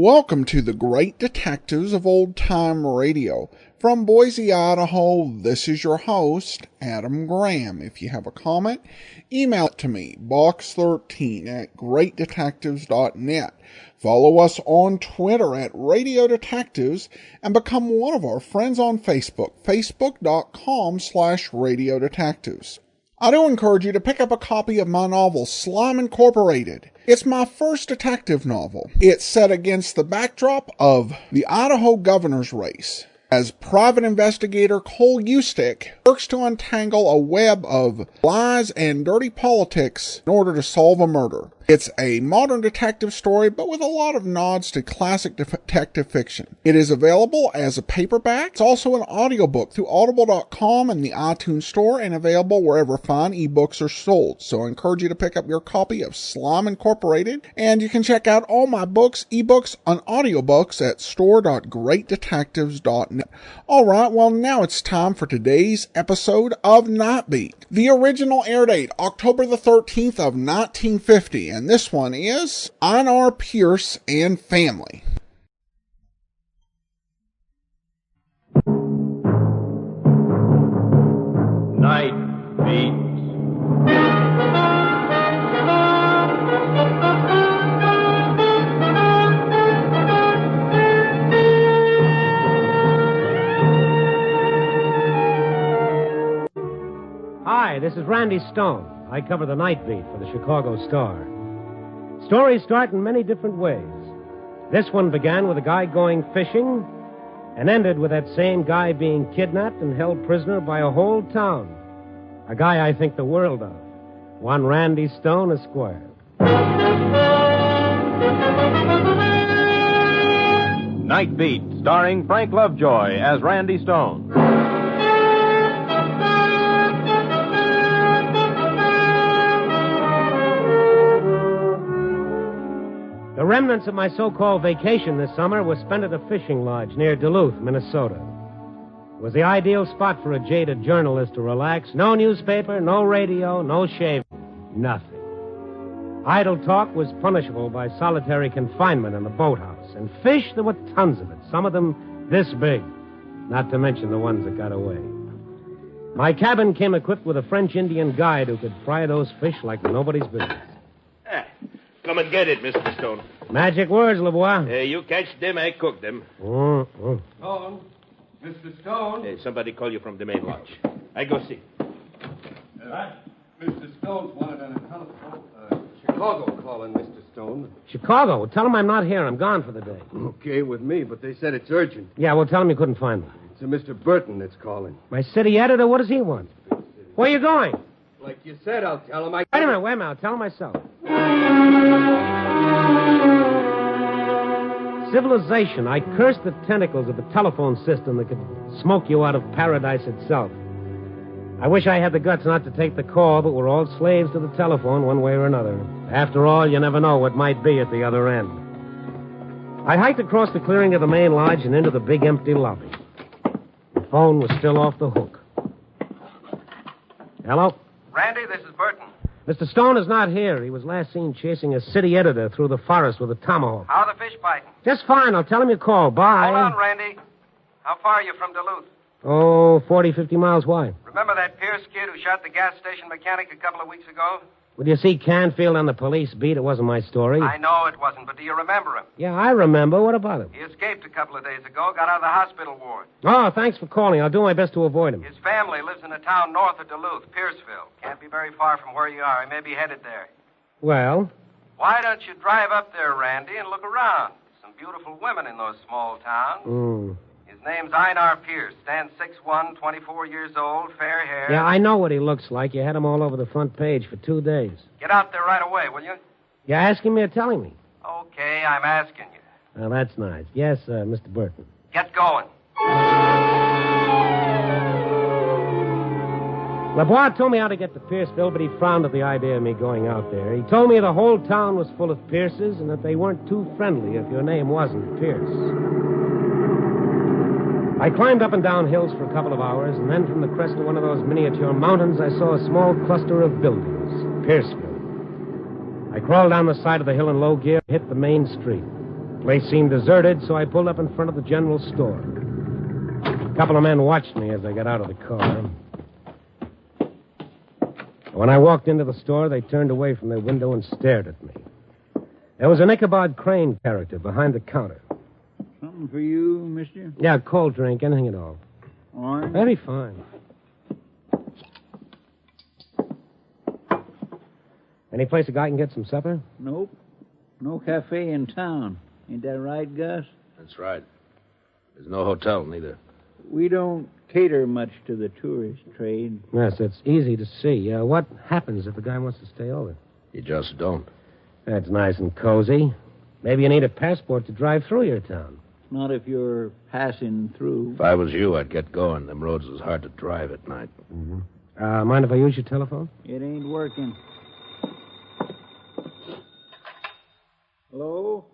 Welcome to the Great Detectives of Old Time Radio. From Boise, Idaho, this is your host, Adam Graham. If you have a comment, email it to me, box13@greatdetectives.net. Follow us on Twitter at Radio Detectives and become one of our friends on Facebook, facebook.com/Radio Detectives. I do encourage you to pick up a copy of my novel, Slime Incorporated. It's my first detective novel. It's set against the backdrop of the Idaho governor's race, as private investigator Cole Eustick works to untangle a web of lies and dirty politics in order to solve a murder. It's a modern detective story, but with a lot of nods to classic detective fiction. It is available as a paperback. It's also an audiobook through audible.com and the iTunes Store, and available wherever fine ebooks are sold. So I encourage you to pick up your copy of Slime Incorporated, and you can check out all my books, ebooks, and audiobooks at store.greatdetectives.net. Alright, well now it's time for today's episode of Nightbeat. The original air date, October the 13th of 1950. And this one is Einar, Pearce, and Family. Night Beat. Hi, this is Randy Stone. I cover the Night Beat for the Chicago Star. Stories start in many different ways. This one began with a guy going fishing and ended with that same guy being kidnapped and held prisoner by a whole town. A guy I think the world of. One Randy Stone, Esquire. Night Beat, starring Frank Lovejoy as Randy Stone. The remnants of my so-called vacation this summer was spent at a fishing lodge near Duluth, Minnesota. It was the ideal spot for a jaded journalist to relax. No newspaper, no radio, no shaving, nothing. Idle talk was punishable by solitary confinement in the boathouse. And fish, there were tons of it, some of them this big, not to mention the ones that got away. My cabin came equipped with a French Indian guide who could fry those fish like nobody's business. Come and get it, Mr. Stone. Magic words, LeBois. You catch them, I cook them. Mm-hmm. Stone. Mr. Stone. Somebody call you from the main lodge. I go see. Mr. Stone's wanted on a telephone. Chicago calling, Mr. Stone. Chicago? Well, tell him I'm not here. I'm gone for the day. Okay with me, but they said it's urgent. Yeah, well, tell him you couldn't find me. It's a Mr. Burton that's calling. My city editor? What does he want? Where are you going? Like you said, I'll tell him. Wait a minute. I'll tell him myself. Civilization. I cursed the tentacles of the telephone system that could smoke you out of paradise itself. I wish I had the guts not to take the call, but we're all slaves to the telephone one way or another. After all, you never know what might be at the other end. I hiked across the clearing of the main lodge and into the big empty lobby. The phone was still off the hook. Hello? Randy, this is Burton. Mr. Stone is not here. He was last seen chasing a city editor through the forest with a tomahawk. How are the fish biting? Just fine. I'll tell him you called. Bye. Hold on, Randy. How far are you from Duluth? Oh, 40, 50 miles. Why? Remember that Pearce kid who shot the gas station mechanic a couple of weeks ago? Well, you see Canfield on the police beat. It wasn't my story. I know it wasn't, but do you remember him? Yeah, I remember. What about him? He escaped a couple of days ago, got out of the hospital ward. Oh, thanks for calling. I'll do my best to avoid him. His family lives in a town north of Duluth, Pierceville. Can't be very far from where you are. He may be headed there. Well? Why don't you drive up there, Randy, and look around? Some beautiful women in those small towns. His name's Einar Pearce. Stands 6'1", 24 years old, fair hair. Yeah, I know what he looks like. You had him all over the front page for 2 days. Get out there right away, will you? You asking me or telling me? Okay, I'm asking you. Well, that's nice. Yes, Mr. Burton. Get going. LeBois told me how to get to Pierceville, but he frowned at the idea of me going out there. He told me the whole town was full of Pierces and that they weren't too friendly if your name wasn't Pearce. I climbed up and down hills for a couple of hours, and then from the crest of one of those miniature mountains, I saw a small cluster of buildings, Pierceville. I crawled down the side of the hill in low gear and hit the main street. Place seemed deserted, so I pulled up in front of the general store. A couple of men watched me as I got out of the car. When I walked into the store, they turned away from their window and stared at me. There was an Ichabod Crane character behind the counter. Something for you, mister? Yeah, cold drink, anything at all. Orange? Very fine. Any place a guy can get some supper? Nope. No cafe in town. Ain't that right, Gus? That's right. There's no hotel, neither. We don't cater much to the tourist trade. Yes, it's easy to see. What happens if a guy wants to stay over? You just don't. That's nice and cozy. Maybe you need a passport to drive through your town. Not if you're passing through. If I was you, I'd get going. Them roads is hard to drive at night. Mm-hmm. Mind if I use your telephone? It ain't working. Hello?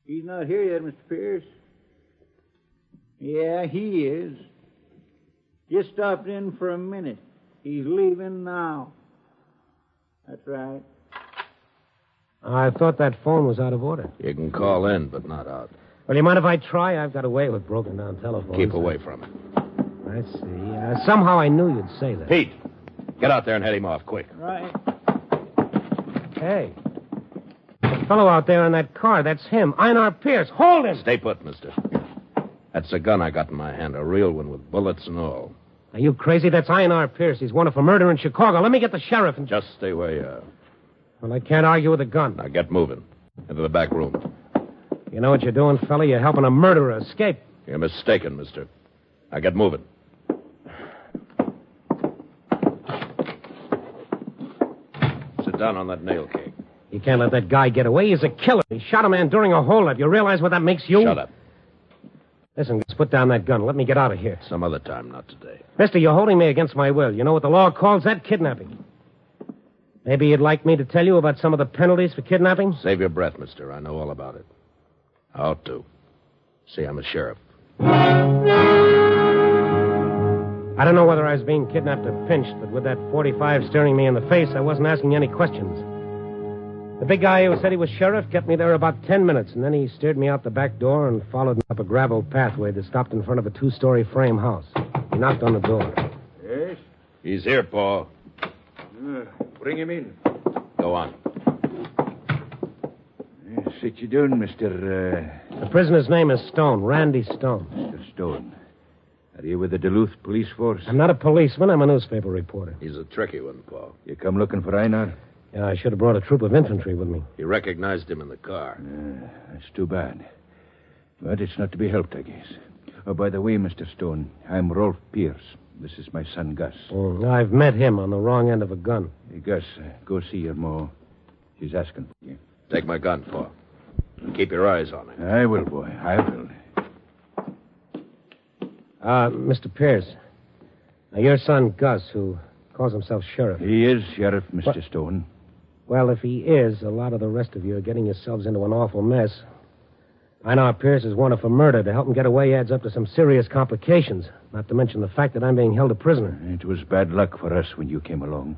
He's not here yet, Mr. Pearce. Yeah, he is. Just stopped in for a minute. He's leaving now. That's right. I thought that phone was out of order. You can call in, but not out. Well, you mind if I try? I've got a way with broken-down telephones. Keep away from it. I see. Somehow I knew you'd say that. Pete, get out there and head him off, quick. Right. Hey. The fellow out there in that car, that's him. Einar Pearce. Hold him! Stay put, mister. That's a gun I got in my hand, a real one with bullets and all. Are you crazy? That's Einar Pearce. He's wanted for murder in Chicago. Let me get the sheriff and... Just stay where you are. Well, I can't argue with a gun. Now get moving. Into the back room. You know what you're doing, fella? You're helping a murderer escape. You're mistaken, mister. Now get moving. Sit down on that nail keg. You can't let that guy get away. He's a killer. He shot a man during a holdup. You realize what that makes you? Shut up. Listen, just put down that gun. Let me get out of here. Some other time, not today. Mister, you're holding me against my will. You know what the law calls that? Kidnapping. Maybe you'd like me to tell you about some of the penalties for kidnapping? Save your breath, mister. I know all about it. I ought to. See, I'm a sheriff. I don't know whether I was being kidnapped or pinched, but with that .45 staring me in the face, I wasn't asking any questions. The big guy who said he was sheriff kept me there about 10 minutes, and then he steered me out the back door and followed me up a gravel pathway that stopped in front of a 2-story frame house. He knocked on the door. Yes? He's here, Paul. Bring him in. Go on. Sit you down, Mr. The prisoner's name is Stone, Randy Stone. Mr. Stone. Are you with the Duluth police force? I'm not a policeman. I'm a newspaper reporter. He's a tricky one, Paul. You come looking for Einar? Yeah, I should have brought a troop of infantry with me. He recognized him in the car. That's too bad. But it's not to be helped, I guess. Oh, by the way, Mr. Stone, I'm Rolf Pearce. This is my son, Gus. I've met him on the wrong end of a gun. Hey, Gus, go see your ma. She's asking for you. Take my gun, Paul. Keep your eyes on him. I will, boy. I will. Mr. Pearce. Now, your son, Gus, who calls himself sheriff. He is Sheriff, Mr. Stone. Well, if he is, a lot of the rest of you are getting yourselves into an awful mess. Einar Pearce is wanted for murder. To help him get away adds up to some serious complications, not to mention the fact that I'm being held a prisoner. It was bad luck for us when you came along.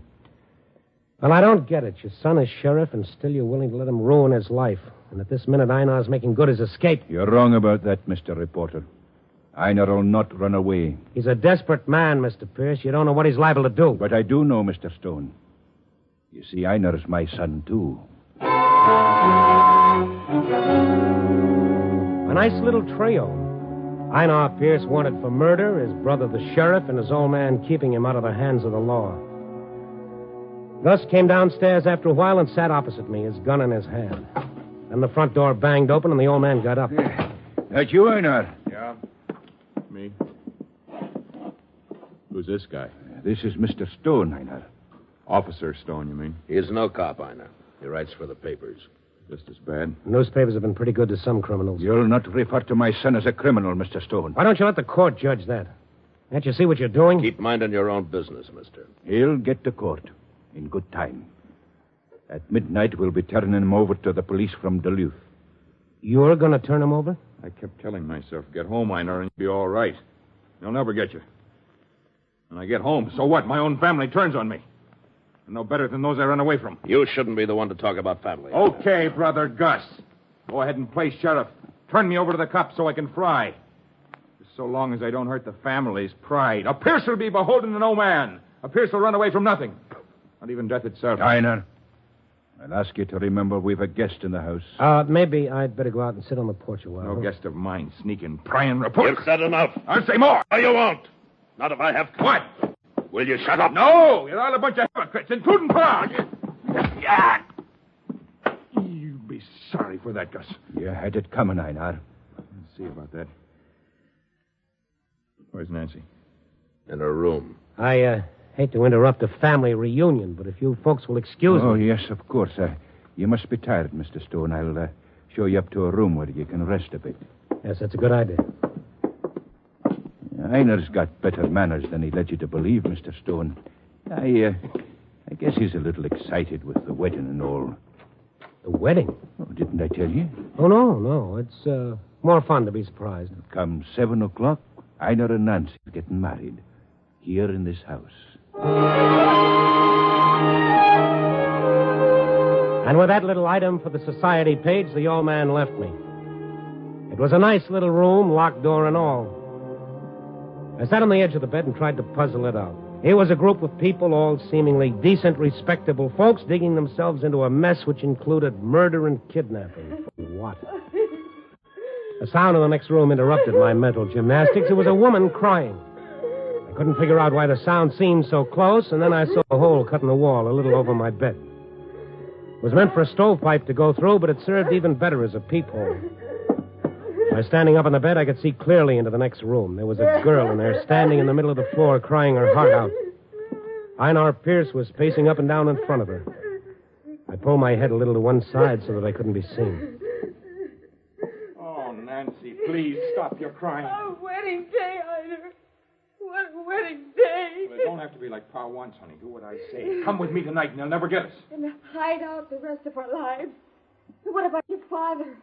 Well, I don't get it. Your son is sheriff, and still you're willing to let him ruin his life. And at this minute, Einar's making good his escape. You're wrong about that, Mr. Reporter. Einar will not run away. He's a desperate man, Mr. Pearce. You don't know what he's liable to do. But I do know, Mr. Stone. You see, Einar is my son, too. A nice little trio. Einar Pearce wanted for murder, his brother the sheriff, and his old man keeping him out of the hands of the law. Gus came downstairs after a while and sat opposite me, his gun in his hand. Then the front door banged open and the old man got up. That you, Einar? Yeah. Me. Who's this guy? This is Mr. Stone, Einar. Officer Stone, you mean? He is no cop, Einar. He writes for the papers. Just as bad. Newspapers have been pretty good to some criminals. You'll not refer to my son as a criminal, Mr. Stone. Why don't you let the court judge that? Can't you see what you're doing? Keep minding your own business, mister. He'll get to court in good time. At midnight, we'll be turning him over to the police from Duluth. You're going to turn him over? I kept telling myself, get home, Einar, and you'll be all right. They'll never get you. When I get home, so what? My own family turns on me. I'm no better than those I ran away from. You shouldn't be the one to talk about family. Okay, brother Gus. Go ahead and play sheriff. Turn me over to the cops so I can fry. Just so long as I don't hurt the family's pride. A Pearce will be beholden to no man. A Pearce will run away from nothing. Not even death itself. Einar, I'll ask you to remember we've a guest in the house. Maybe I'd better go out and sit on the porch a while. No guest of mine sneaking, prying reports. You've said enough. I'll say more. No, you won't. Not if I have to. What? Will you shut up? No, you're all a bunch of hypocrites, including Prague. Yeah. You'll be sorry for that, Gus. You had it coming, Einar. Let's see about that. Where's Nancy? In her room. I hate to interrupt a family reunion, but if you folks will excuse me. Oh, yes, of course. You must be tired, Mr. Stone. I'll show you up to a room where you can rest a bit. Yes, that's a good idea. Einar's got better manners than he led you to believe, Mr. Stone. I guess he's a little excited with the wedding and all. The wedding? Oh, didn't I tell you? Oh, no. It's more fun to be surprised. Come 7 o'clock, Einar and Nancy are getting married. Here in this house. And with that little item for the society page, the old man left me. It was a nice little room, locked door and all. I sat on the edge of the bed and tried to puzzle it out. Here was a group of people, all seemingly decent, respectable folks, digging themselves into a mess which included murder and kidnapping. For what? The sound in the next room interrupted my mental gymnastics. It was a woman crying. I couldn't figure out why the sound seemed so close, and then I saw a hole cut in the wall a little over my bed. It was meant for a stovepipe to go through, but it served even better as a peephole. By standing up on the bed, I could see clearly into the next room. There was a girl in there, standing in the middle of the floor, crying her heart out. Einar Pearce was pacing up and down in front of her. I pulled my head a little to one side so that I couldn't be seen. Oh, Nancy, please stop your crying. A wedding day, Einar. What a wedding day. Well, it don't have to be like Pa wants, honey. Do what I say. Come with me tonight, and they'll never get us. And hide out the rest of our lives. What about your father?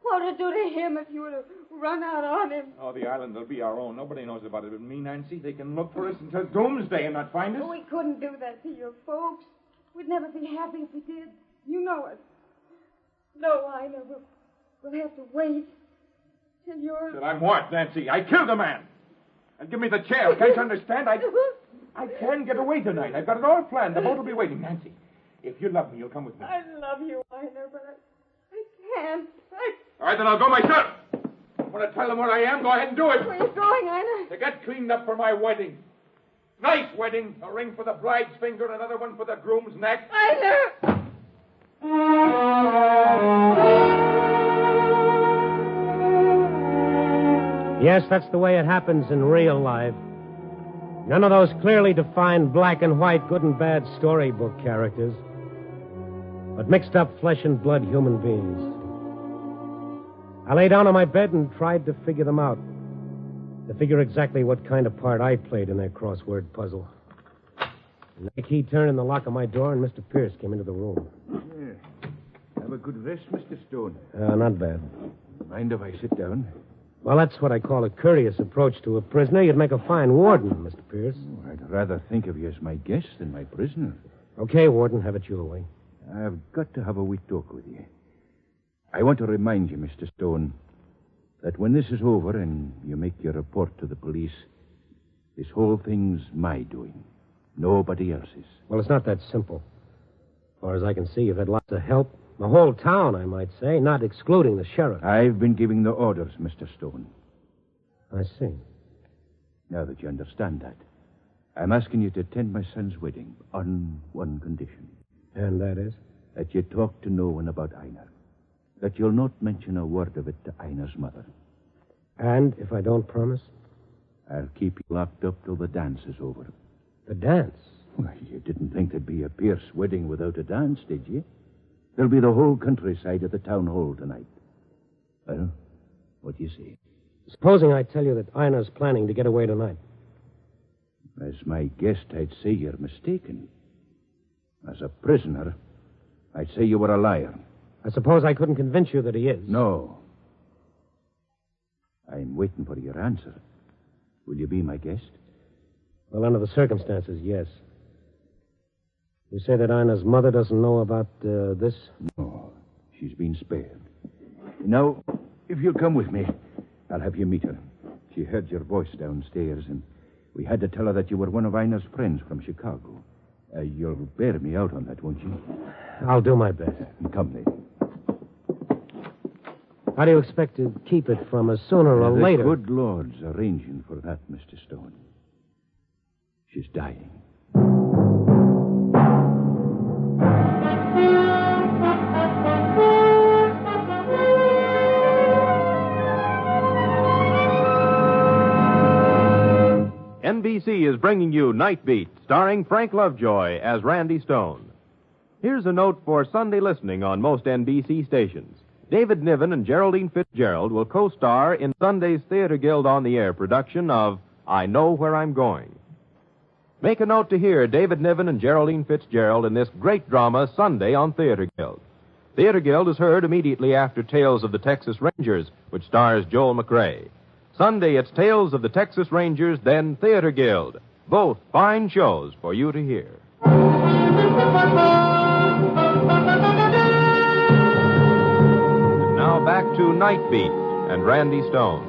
What would it do to him if you were to run out on him? Oh, the island will be our own. Nobody knows about it but me, Nancy. They can look for us until doomsday and not find us. We couldn't do that to your folks. We'd never be happy if we did. You know it. No, Einar, we'll have to wait till you're... Till I'm what, Nancy? I killed a man. And give me the chair. Can't you understand? I can get away tonight. I've got it all planned. The boat will be waiting. Nancy, if you love me, you'll come with me. I love you, Einar, but I can't. All right, then I'll go myself. You want to tell them where I am? Go ahead and do it. Where are you going, Einar? To get cleaned up for my wedding. Nice wedding. A ring for the bride's finger and another one for the groom's neck. Einar! Yes, that's the way it happens in real life. None of those clearly defined black and white, good and bad storybook characters, but mixed up flesh and blood human beings. I lay down on my bed and tried to figure them out, to figure exactly what kind of part I played in that crossword puzzle. And the key turned in the lock of my door, and Mr. Pearce came into the room. Yeah. Have a good rest, Mr. Stone. Not bad. Mind if I sit down? Well, that's what I call a courteous approach to a prisoner. You'd make a fine warden, Mr. Pearce. Oh, I'd rather think of you as my guest than my prisoner. Okay, warden, have it your way. I've got to have a wee talk with you. I want to remind you, Mr. Stone, that when this is over and you make your report to the police, this whole thing's my doing. Nobody else's. Well, it's not that simple. As far as I can see, you've had lots of help. The whole town, I might say, not excluding the sheriff. I've been giving the orders, Mr. Stone. I see. Now that you understand that, I'm asking you to attend my son's wedding on one condition. And that is? That you talk to no one about Einar. That you'll not mention a word of it to Einar's mother. And if I don't promise? I'll keep you locked up till the dance is over. The dance? Well, you didn't think there'd be a Pearce wedding without a dance, did you? There'll be the whole countryside at the town hall tonight. Well, what do you say? Supposing I tell you that Einar's planning to get away tonight. As my guest, I'd say you're mistaken. As a prisoner, I'd say you were a liar. I suppose I couldn't convince you that he is. No. I'm waiting for your answer. Will you be my guest? Well, under the circumstances, yes. You say that Einar's mother doesn't know about this? No. She's been spared. Now, if you'll come with me, I'll have you meet her. She heard your voice downstairs, and we had to tell her that you were one of Einar's friends from Chicago. You'll bear me out on that, won't you? I'll do my best. Come, lady. How do you expect to keep it from us sooner or The later? good Lord's arranging for that, Mr. Stone. She's dying. NBC is bringing you Night Beat, starring Frank Lovejoy as Randy Stone. Here's a note for Sunday listening on most NBC stations. David Niven and Geraldine Fitzgerald will co-star in Sunday's Theater Guild on the Air production of I Know Where I'm Going. Make a note to hear David Niven and Geraldine Fitzgerald in this great drama Sunday on Theater Guild. Theater Guild is heard immediately after Tales of the Texas Rangers, which stars Joel McRae. Sunday, it's Tales of the Texas Rangers, then Theater Guild. Both fine shows for you to hear. Now back to Night Beat and Randy Stone.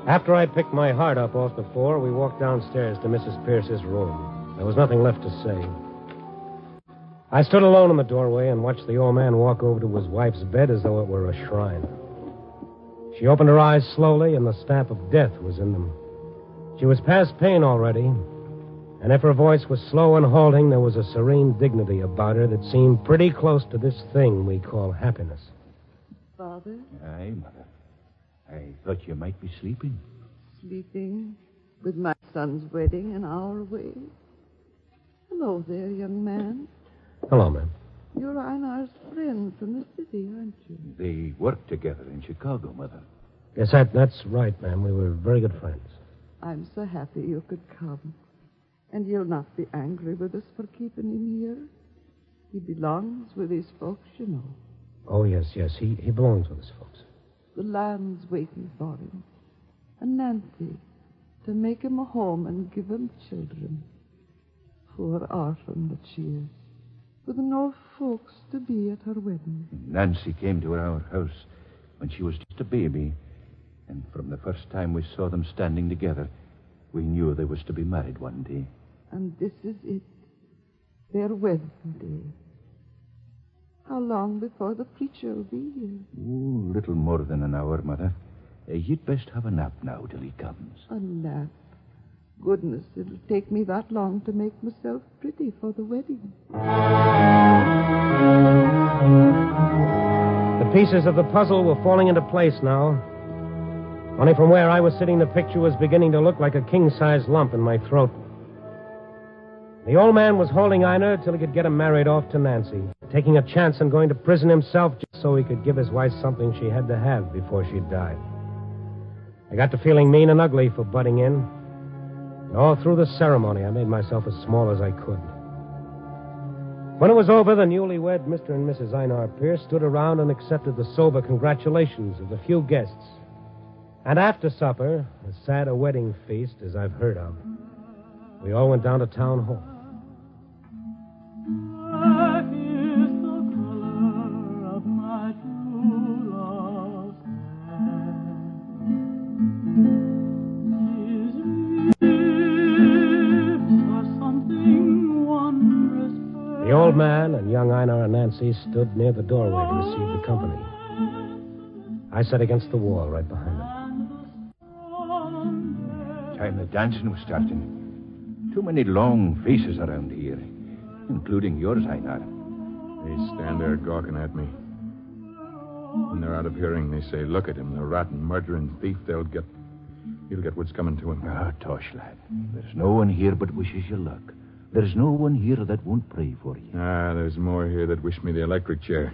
After I picked my heart up off the floor, we walked downstairs to Mrs. Pearce's room. There was nothing left to say. I stood alone in the doorway and watched the old man walk over to his wife's bed as though it were a shrine. She opened her eyes slowly, and the stamp of death was in them. She was past pain already, and if her voice was slow and halting, there was a serene dignity about her that seemed pretty close to this thing we call happiness. Father? Aye, Mother. I thought you might be sleeping. Sleeping with my son's wedding an hour away. Hello there, young man. Hello, ma'am. You're Einar's friend from the city, aren't you? They worked together in Chicago, Mother. Yes, that's right, ma'am. We were very good friends. I'm so happy you could come. And you'll not be angry with us for keeping him here. He belongs with his folks, you know. Oh, yes. He belongs with his folks. The land's waiting for him. And Nancy, to make him a home and give him children. Poor orphan that she is, with no folks to be at her wedding. Nancy came to our house when she was just a baby. And from the first time we saw them standing together, we knew they was to be married one day. And this is it. Their wedding day. How long before the preacher will be here? Oh, little more than an hour, Mother. You'd best have a nap now till he comes. A nap? Goodness, it'll take me that long to make myself pretty for the wedding. The pieces of the puzzle were falling into place now. Only from where I was sitting, the picture was beginning to look like a king-size lump in my throat. The old man was holding Einar till he could get him married off to Nancy, taking a chance on going to prison himself just so he could give his wife something she had to have before she died. I got to feeling mean and ugly for butting in. And all through the ceremony, I made myself as small as I could. When it was over, the newlywed Mr. and Mrs. Einar Pearce stood around and accepted the sober congratulations of the few guests. And after supper, as sad a wedding feast as I've heard of, we all went down to town hall. The old man and young Einar and Nancy stood near the doorway to receive the company. I sat against the wall right behind them. Time the dancing was starting. Too many long faces around here, including yours, Einar. They stand there gawking at me. When they're out of hearing, they say, look at him, the rotten, murdering thief. He'll get what's coming to him. Ah, Tosh, lad. There's no one here but wishes you luck. There's no one here that won't pray for you. Ah, there's more here that wish me the electric chair.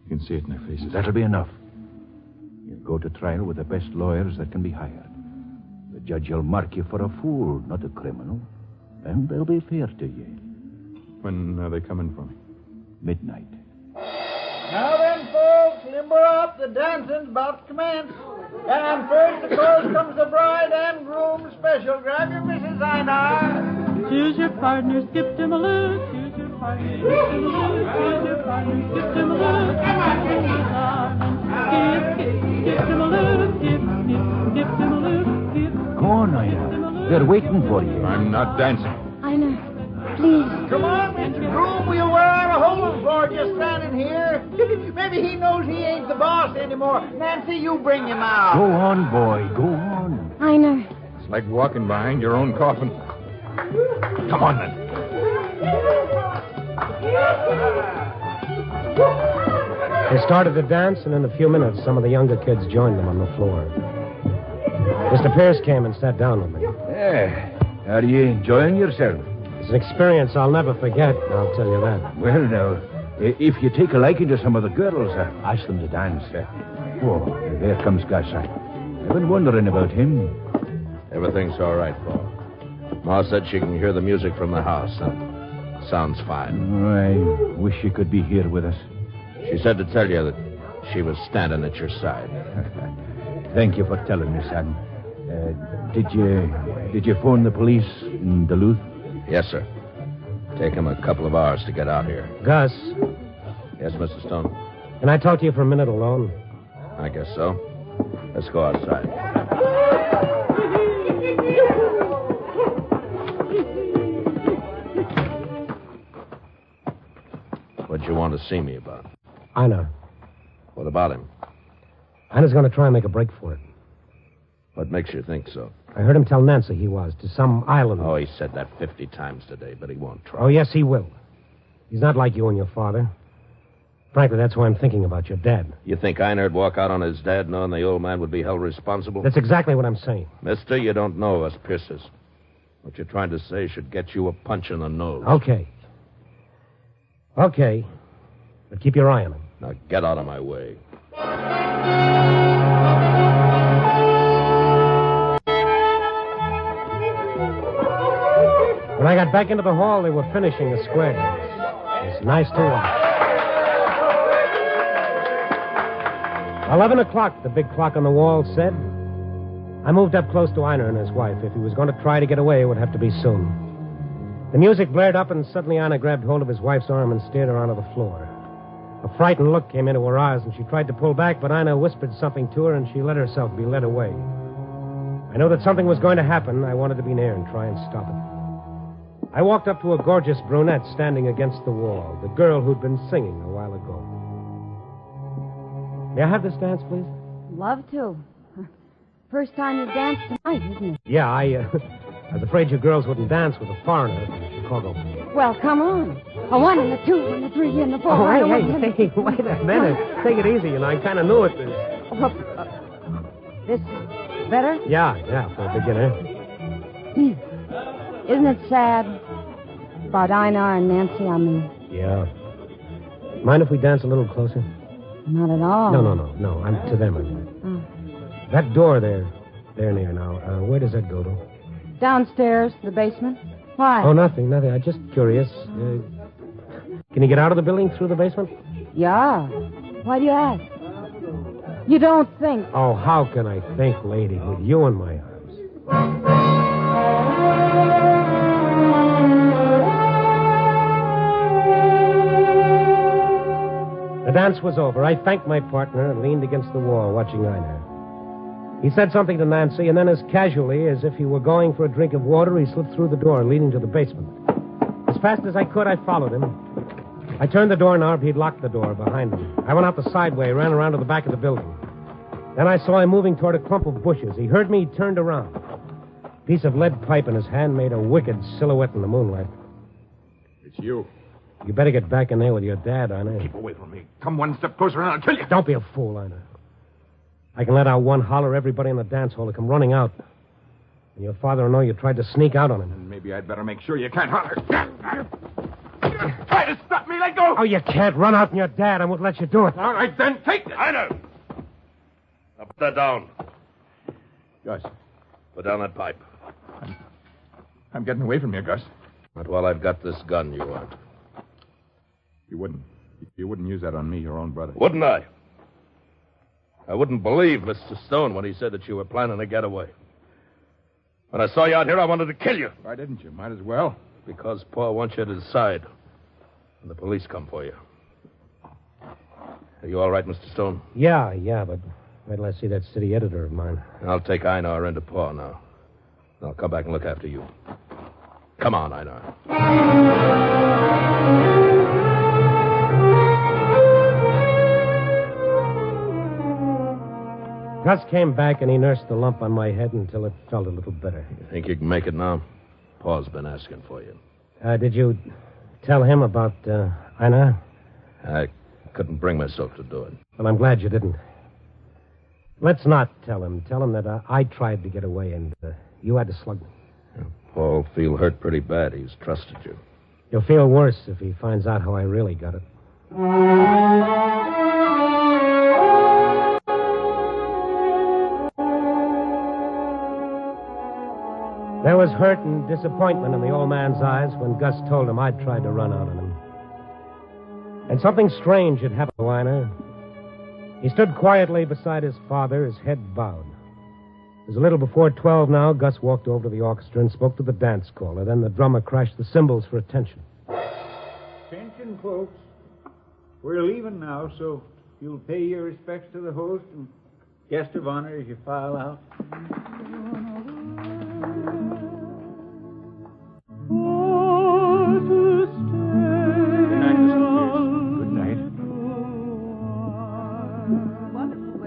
You can see it in their faces. That'll be enough. You'll go to trial with the best lawyers that can be hired. The judge will mark you for a fool, not a criminal. And they'll be fair to you. When are they coming for me? Midnight. Now then, folks, limber up. The dancing's about to commence. And first, of course, comes the bride and groom special. Grab your Mrs. Einar. Choose your partner, skip to my loo. Choose your Go on, Einar. They're waiting for you. I'm not dancing. Einar, please. Come on, Mr. Groom. We'll wear out a hole for just standing here. Maybe he knows he ain't the boss anymore. Nancy, you bring him out. Go on, boy. Go on. Einar. It's like walking behind your own coffin. Come on, then. They started to dance, and in a few minutes, some of the younger kids joined them on the floor. Mr. Pearce came and sat down with me. Yeah. Are you enjoying yourself? It's an experience I'll never forget, I'll tell you that. Well, now, if you take a liking to some of the girls, ask them to dance. Oh, there comes Gus. I've been wondering about him. Everything's all right, Paul. Ma said she can hear the music from the house. And sounds fine. I wish you could be here with us. She said to tell you that she was standing at your side. Thank you for telling me, son. Did you phone the police in Duluth? Yes, sir. Take him a couple of hours to get out here. Gus. Yes, Mr. Stone? Can I talk to you for a minute alone? I guess so. Let's go outside. What'd you want to see me about? Einar. What about him? Einar's going to try and make a break for it. What makes you think so? I heard him tell Nancy he was, to some island. Oh, he said that 50 times today, but he won't try. Oh, yes, he will. He's not like you and your father. Frankly, that's why I'm thinking about your dad. You think Einar'd walk out on his dad knowing the old man would be held responsible? That's exactly what I'm saying. Mister, you don't know us Pearces. What you're trying to say should get you a punch in the nose. Okay. Okay. But keep your eye on him. Now get out of my way. When I got back into the hall, they were finishing the square. It was nice to watch. 11 o'clock, the big clock on the wall said. I moved up close to Einar and his wife. If he was going to try to get away, it would have to be soon. The music blared up, and suddenly Einar grabbed hold of his wife's arm and steered her onto the floor. A frightened look came into her eyes, and she tried to pull back, but Einar whispered something to her, and she let herself be led away. I knew that something was going to happen. I wanted to be near and try and stop it. I walked up to a gorgeous brunette standing against the wall, the girl who'd been singing a while ago. May I have this dance, please? Love to. First time you danced tonight, isn't it? Yeah, I was afraid you girls wouldn't dance with a foreigner from Chicago. Well, come on. A 1 and a 2 and a 3 and a 4. Oh, hey, wait a minute. Take it easy, I kind of knew it. This better? Yeah, for a beginner. Isn't it sad? About Einar and Nancy, I mean. Yeah. Mind if we dance a little closer? Not at all. No. I'm to them, I mean. That door there near now, where does that go to? Downstairs, the basement. Why? Oh, nothing. I'm just curious. Can you get out of the building through the basement? Yeah. Why do you ask? You don't think. Oh, how can I think, lady, with you in my arms? The dance was over. I thanked my partner and leaned against the wall, watching Einar. He said something to Nancy, and then as casually as if he were going for a drink of water, he slipped through the door leading to the basement. As fast as I could, I followed him. I turned the doorknob. He'd locked the door behind him. I went out the sideway, ran around to the back of the building. Then I saw him moving toward a clump of bushes. He heard me, he turned around. A piece of lead pipe in his hand made a wicked silhouette in the moonlight. It's you. You better get back in there with your dad, Einar. Keep away from me. Come one step closer and I'll kill you. Don't be a fool, Einar. I can let out one holler, everybody in the dance hall will come running out. And your father will know you tried to sneak out on him. And maybe I'd better make sure you can't holler. Try to stop me. Let go. Oh, you can't run out on your dad. I won't let you do it. All right, then. Take it. Einar! Now put that down. Gus. Put down that pipe. I'm getting away from you, Gus. Not while I've got this gun, you won't. You wouldn't use that on me, your own brother. Wouldn't I? I wouldn't believe Mr. Stone when he said that you were planning a getaway. When I saw you out here, I wanted to kill you. Why didn't you? Might as well. Because Pa wants you to decide. when the police come for you. Are you all right, Mr. Stone? Yeah, but wait till I see that city editor of mine. I'll take Einar into paw now. I'll come back and look after you. Come on, Einar. Gus came back and he nursed the lump on my head until it felt a little better. You think you can make it now? Paul's been asking for you. Did you tell him about Einar? I couldn't bring myself to do it. Well, I'm glad you didn't. Let's not tell him. Tell him that I tried to get away and you had to slug me. Paul feel hurt pretty bad. He's trusted you. He'll feel worse if he finds out how I really got it. There was hurt and disappointment in the old man's eyes when Gus told him I'd tried to run out on him. And something strange had happened to Einar. He stood quietly beside his father, his head bowed. It was a little before 12 now. Gus walked over to the orchestra and spoke to the dance caller. Then the drummer crashed the cymbals for attention. Attention, folks. We're leaving now, so you'll pay your respects to the host and guest of honor as you file out.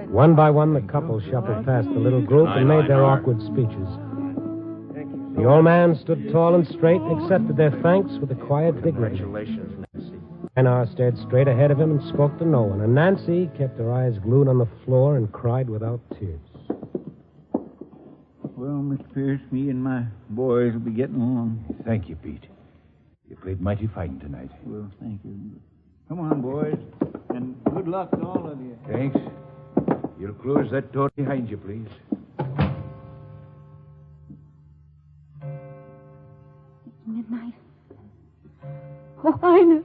One by one, the couple shuffled past the little group and made their awkward speeches. The old man stood tall and straight and accepted their thanks with a quiet dignity. Congratulations, Nancy. Einar stared straight ahead of him and spoke to no one, and Nancy kept her eyes glued on the floor and cried without tears. Well, Mr. Pearce, me and my boys will be getting along. Thank you, Pete. You played mighty fine tonight. Well, thank you. Come on, boys, and good luck to all of you. Thanks. You'll close that door behind you, please. It's midnight. Oh, Einar.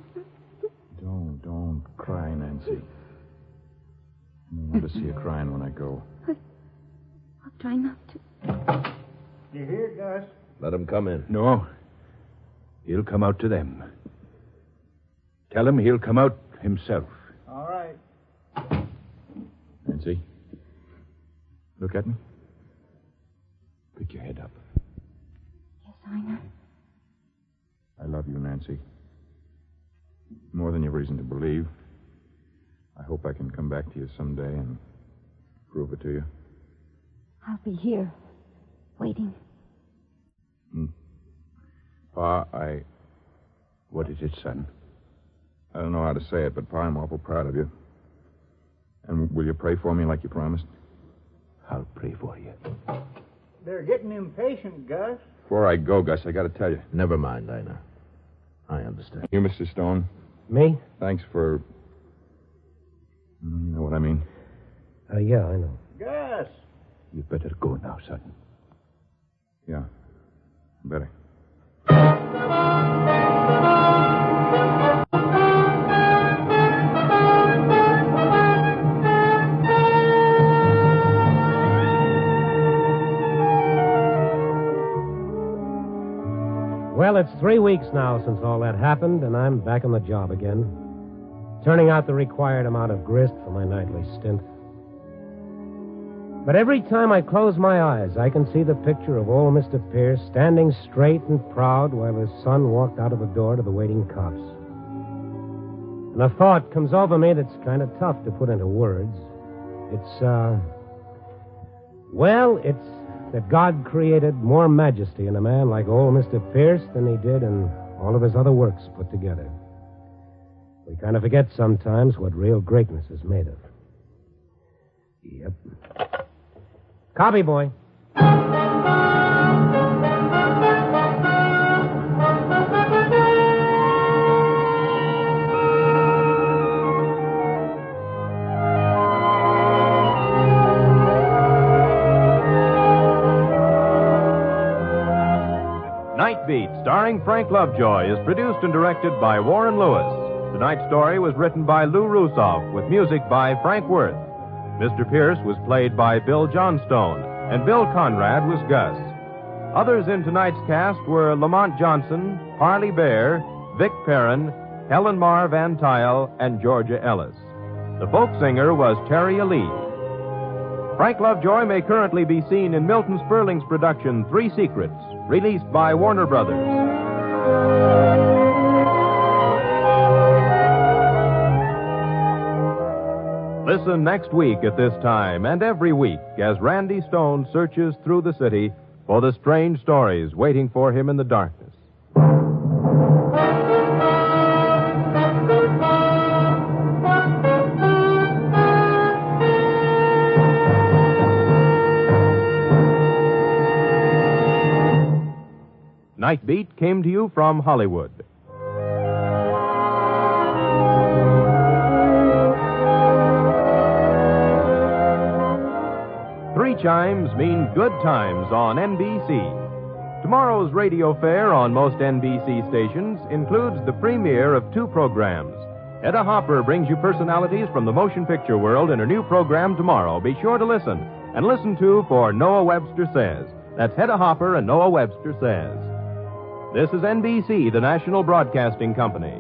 Don't cry, Nancy. I don't want to see you crying when I go. I'll try not to. You hear, Gus? Let him come in. No. He'll come out to them. Tell him he'll come out himself. All right. Nancy, look at me. Pick your head up. Yes, Einar. I love you, Nancy. More than you have reason to believe. I hope I can come back to you someday and prove it to you. I'll be here, waiting. Pa, What is it, son? I don't know how to say it, but Pa, I'm awful proud of you. And will you pray for me like you promised? I'll pray for you. They're getting impatient, Gus. Before I go, Gus, I got to tell you. Never mind, Einar. I understand. You, Mr. Stone. Me? Thanks for... You know what I mean? Yeah, I know. Gus! You better go now, son. Yeah, better. Well, it's 3 weeks now since all that happened, and I'm back on the job again, turning out the required amount of grist for my nightly stint. But every time I close my eyes, I can see the picture of old Mr. Pearce standing straight and proud while his son walked out of the door to the waiting cops. And a thought comes over me that's kind of tough to put into words. It's that God created more majesty in a man like old Mr. Pearce than he did in all of his other works put together. We kind of forget sometimes what real greatness is made of. Yep. Copy, boy. Night Beat, starring Frank Lovejoy, is produced and directed by Warren Lewis. Tonight's story was written by Lou Rusoff, with music by Frank Worth. Mr. Pearce was played by Bill Johnstone, and Bill Conrad was Gus. Others in tonight's cast were Lamont Johnson, Harley Bear, Vic Perrin, Helen Mar Van Tile, and Georgia Ellis. The folk singer was Terry Ali. Frank Lovejoy may currently be seen in Milton Sperling's production, Three Secrets, released by Warner Brothers. Listen next week at this time and every week as Randy Stone searches through the city for the strange stories waiting for him in the darkness. Night Beat came to you from Hollywood. Three chimes mean good times on NBC. Tomorrow's radio fare on most NBC stations includes the premiere of two programs. Hedda Hopper brings you personalities from the motion picture world in her new program tomorrow. Be sure to listen, and listen to For Noah Webster Says. That's Hedda Hopper and Noah Webster Says. This is NBC, the national broadcasting company.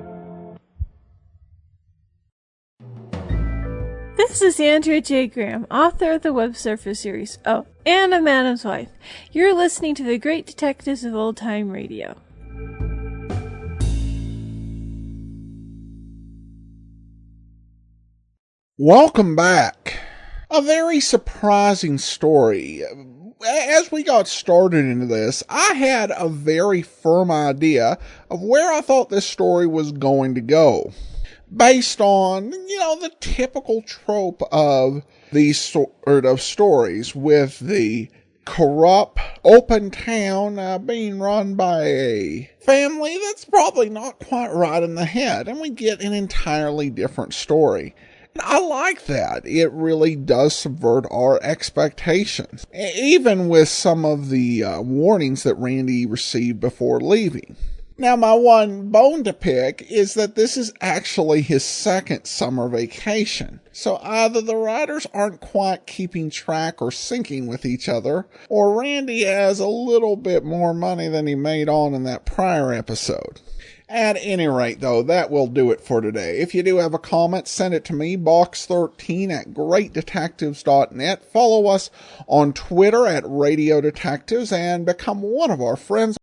This is Andrea J. Graham, author of the Web Surfer series. Oh, and a Madam's Wife. You're listening to the Great Detectives of Old Time Radio. Welcome back. A very surprising story. As we got started into this, I had a very firm idea of where I thought this story was going to go. Based on, the typical trope of these sort of stories with the corrupt, open town being run by a family that's probably not quite right in the head, and we get an entirely different story. I like that. It really does subvert our expectations, even with some of the warnings that Randy received before leaving. Now, my one bone to pick is that this is actually his second summer vacation. So either the writers aren't quite keeping track or syncing with each other, or Randy has a little bit more money than he made on in that prior episode. At any rate, though, that will do it for today. If you do have a comment, send it to me, box13@greatdetectives.net. Follow us on Twitter @Radio Detectives and become one of our friends